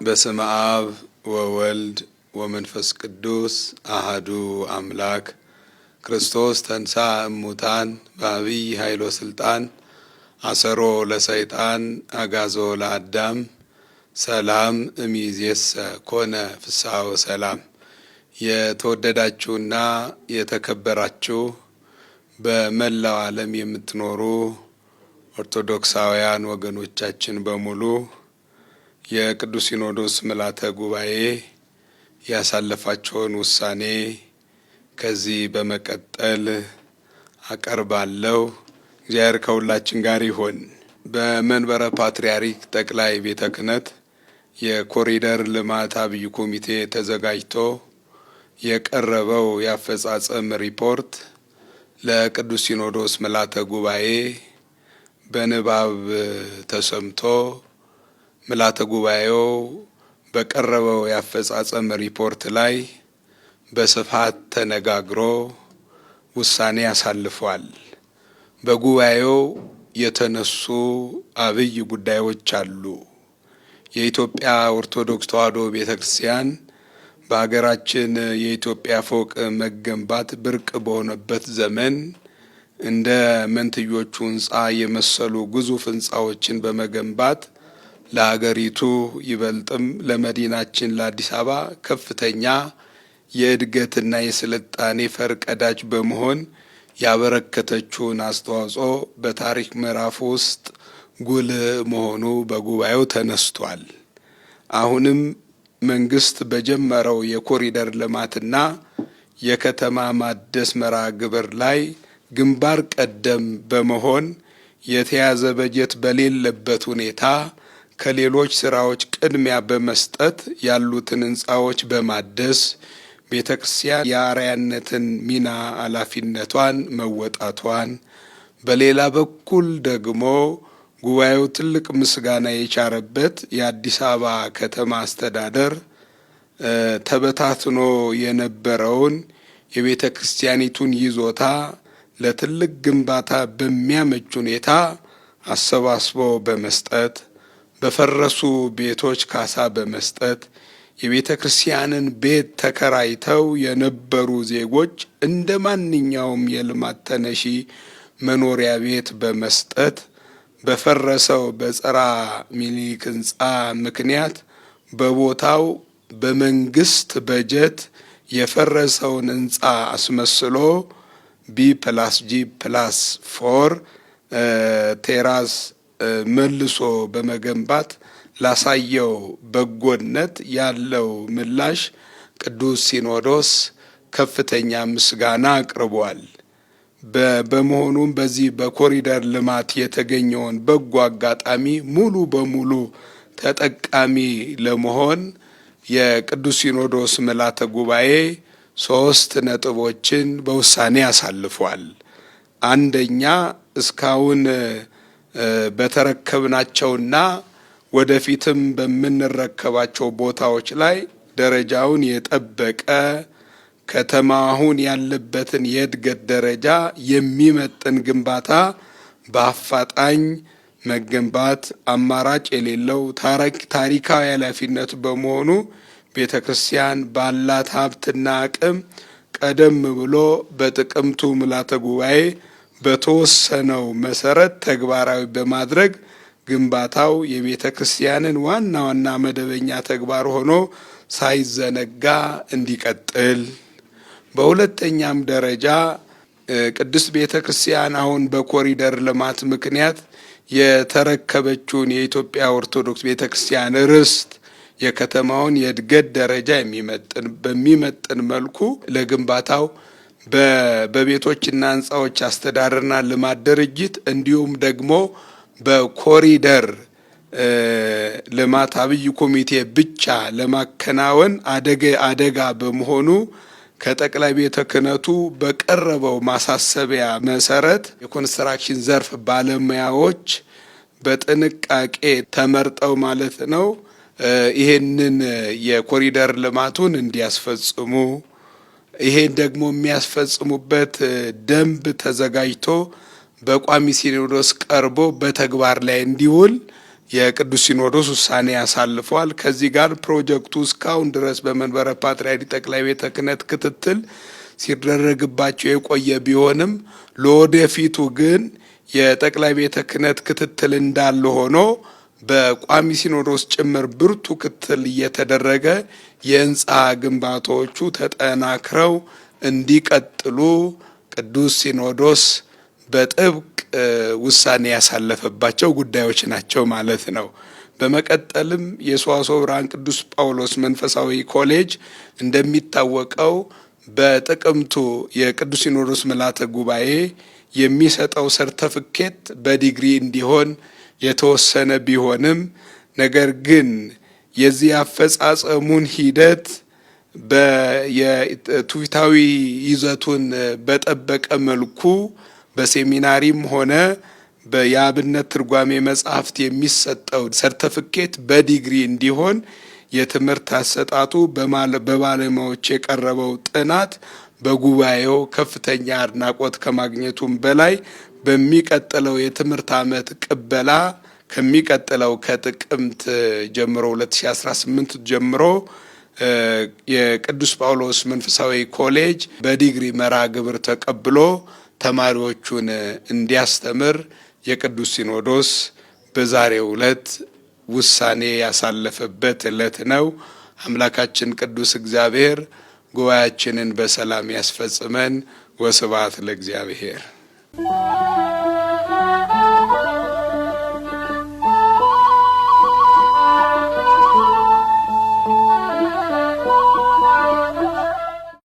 በስመ አብ ወወልድ ወመንፈስ ቅዱስ አሐዱ አምላክ ክርስቶስ ተንሥአ እሙታን በዐቢይ ኃይሎ ሥልጣን አሰሮ ለሰይጣን አግዓዞ ለአዳም ሰላም እምይእዜሰ ኮነ ፍስሐ ወሰላም። የተወደዳችሁና የተከበራችሁ በመላው ዓለም የምትኖሩ ኦርቶዶክሳውያን ወገኖቻችን በሙሉ የቅዱስ ሲኖዶስ ምልዓተ ጉባኤ ያሳለፋቸውን ውሳኔ ከዚህ በመቀጠል አቀርባለሁ። እግዚአብሔር ከሁላችን ጋር ይሁን። በመንበረ ፓትርያርክ ጠቅላይ ቤተ ክህነት የኮሪደር ልማት አብይ ኮሚቴ ተዘጋጅቶ የቀረበው የአፈጻጸም ሪፖርት ለቅዱስ ሲኖዶስ ምልዓተ ጉባኤ በንባብ ተሰምቶ ምልዓተ ጉባኤው በቀረበው የአፈጻጸም ሪፖርት ላይ በስፋት ተነጋግሮ ውሳኔ አሳልፏል። በጉባኤው የተነሱ አብይ ጉዳዮች አሉ። የኢትዮጵያ ኦርቶዶክስ ተዋሕዶ ቤተክርስቲያን በሀገራችን የኢትዮጵያ ፎቅ መገንባት ብርቅ በሆነበት ዘመን እንደ መንትዮቹ ሕንፃ የመሰሉ ግዙፍ ሕንፃዎችን በመገንባት ለሀገሪቱ ይበልጥም ለመዲናችን ለአዲስ አበባ ከፍተኛ የእድገትና የስልጣኔ ፈርቀዳጅ በመሆን ያበረከተችውን አስተዋጽኦ በታሪክ ምዕራፍ ውስጥ ጉልህ መሆኑ በጉባኤው ተነስቷል። አሁንም መንግስት በጀመረው የኮሪደር ልማትና የከተማ ማደስ መርሃ ግብር ላይ ግንባር ቀደም በመሆን የተያዘ በጀት በሌለበት ሁኔታ ከሌሎች ስራዎች ቅድሚያ በመስጠት ያሉትን ህንፃዎች በማደስ ቤተክርስቲያን የአርአያነትን ሚና ኃላፊነቷን መወጣቷን፣ በሌላ በኩል ደግሞ ጉባኤው ትልቅ ምስጋና የቻረበት የአዲስ አበባ ከተማ አስተዳደር ተበታትኖ የነበረውን የቤተ ክርስቲያኒቱን ይዞታ ለትልቅ ግንባታ በሚያመች ሁኔታ አሰባስቦ በመስጠት በፈረሱ ቤቶች ካሳ በመስጠት የቤተ ክርስቲያንን ቤት ተከራይተው የነበሩ ዜጎች እንደ ማንኛውም የልማት ተነሺ መኖሪያ ቤት በመስጠት በፈረሰው በጸራ ሚኒሊክ ህንፃ ምክንያት በቦታው በመንግስት በጀት የፈረሰውን ህንፃ አስመስሎ B+G+4 ቴራስ መልሶ በመገንባት ላሳየው በጎነት ያለው ምላሽ ቅዱስ ሲኖዶስ ከፍተኛ ምስጋና አቅርቧል። በመሆኑም በዚህ በኮሪደር ልማት የተገኘውን በጎ አጋጣሚ ሙሉ በሙሉ ተጠቃሚ ለመሆን የቅዱስ ሲኖዶስ ምልዓተ ጉባኤ 3 ነጥቦችን በውሳኔ አሳልፏል። አንደኛ፣ እስካሁን በተረከብናቸውና ወደፊትም በምንረከባቸው ቦታዎች ላይ ደረጃውን የጠበቀ ከተማ አሁን ያለበትን የእድገት ደረጃ የሚመጥን ግንባታ በአፋጣኝ መገንባት አማራጭ የሌለው ታሪካዊ ኃላፊነት በመሆኑ ቤተ ክርስቲያን ባላት ሀብትና አቅም ቀደም ብሎ በጥቅምቱ ምልዓተ ጉባኤ በተወሰነው መሰረት ተግባራዊ በማድረግ ግንባታው የቤተ ክርስቲያንን ዋና ዋና መደበኛ ተግባር ሆኖ ሳይዘነጋ እንዲቀጥል፣ በሁለተኛም ደረጃ ቅድስት ቤተ ክርስቲያን አሁን በኮሪደር ልማት ምክንያት የተረከበችውን የኢትዮጵያ ኦርቶዶክስ ቤተ ክርስቲያን ርስት የከተማውን የእድገት ደረጃ በሚመጥን መልኩ ለግንባታው በቤቶችና ህንፃዎች አስተዳደርና ልማት ድርጅት እንዲሁም ደግሞ በኮሪደር ልማት አብይ ኮሚቴ ብቻ ለማከናወን አደጋ በመሆኑ ከጠቅላይ ቤተ ክህነቱ በቀረበው ማሳሰቢያ መሰረት የኮንስትራክሽን ዘርፍ ባለሙያዎች በጥንቃቄ ተመርጠው ማለት ነው ይሄንን የኮሪደር ልማቱን እንዲያስፈጽሙ፣ ይሄን ደግሞ የሚያስፈጽሙበት ደንብ ተዘጋጅቶ በቋሚ ሲኖዶስ ቀርቦ በተግባር ላይ እንዲውል የቅዱስ ሲኖዶስ ውሳኔ ያሳልፈዋል። ከዚህ ጋር ፕሮጀክቱ እስካሁን ድረስ በመንበረ ፓትርያርክ ጠቅላይ ቤተ ክህነት ክትትል ሲደረግባቸው የቆየ ቢሆንም ለወደፊቱ ግን የጠቅላይ ቤተ ክህነት ክትትል እንዳለ ሆኖ በቋሚ ሲኖዶስ ጭምር ብርቱ ክትትል እየተደረገ የህንፃ ግንባታዎቹ ተጠናክረው እንዲቀጥሉ ቅዱስ ሲኖዶስ በጥብቅ ውሳኔ ያሳለፈባቸው ጉዳዮች ናቸው ማለት ነው። በመቀጠልም የሰዋስወ ብርሃን ቅዱስ ጳውሎስ መንፈሳዊ ኮሌጅ እንደሚታወቀው በጥቅምቱ የቅዱስ ሲኖዶስ ምልዓተ ጉባኤ የሚሰጠው ሰርተፍኬት በዲግሪ እንዲሆን የተወሰነ ቢሆንም ነገር ግን የዚህ አፈጻጸሙን ሂደት በትውፊታዊ ይዘቱን በጠበቀ መልኩ በሴሚናሪም ሆነ የአብነት ትርጓሜ መጽሐፍት የሚሰጠው ሰርተፍኬት በዲግሪ እንዲሆን የትምህርት አሰጣጡ በባለሙያዎች የቀረበው ጥናት በጉባኤው ከፍተኛ አድናቆት ከማግኘቱም በላይ በሚቀጥለው የትምህርት ዓመት ቅበላ ከሚቀጥለው ከጥቅምት ጀምሮ 2018 ጀምሮ የቅዱስ ጳውሎስ መንፈሳዊ ኮሌጅ በዲግሪ መርሃ ግብር ተቀብሎ ተማሪዎቹን እንዲያስተምር የቅዱስ ሲኖዶስ በዛሬው ዕለት ውሳኔ ያሳለፈበት ዕለት ነው። አምላካችን ቅዱስ እግዚአብሔር ጉባኤያችንን በሰላም ያስፈጽመን። ወስብሐት ለእግዚአብሔር።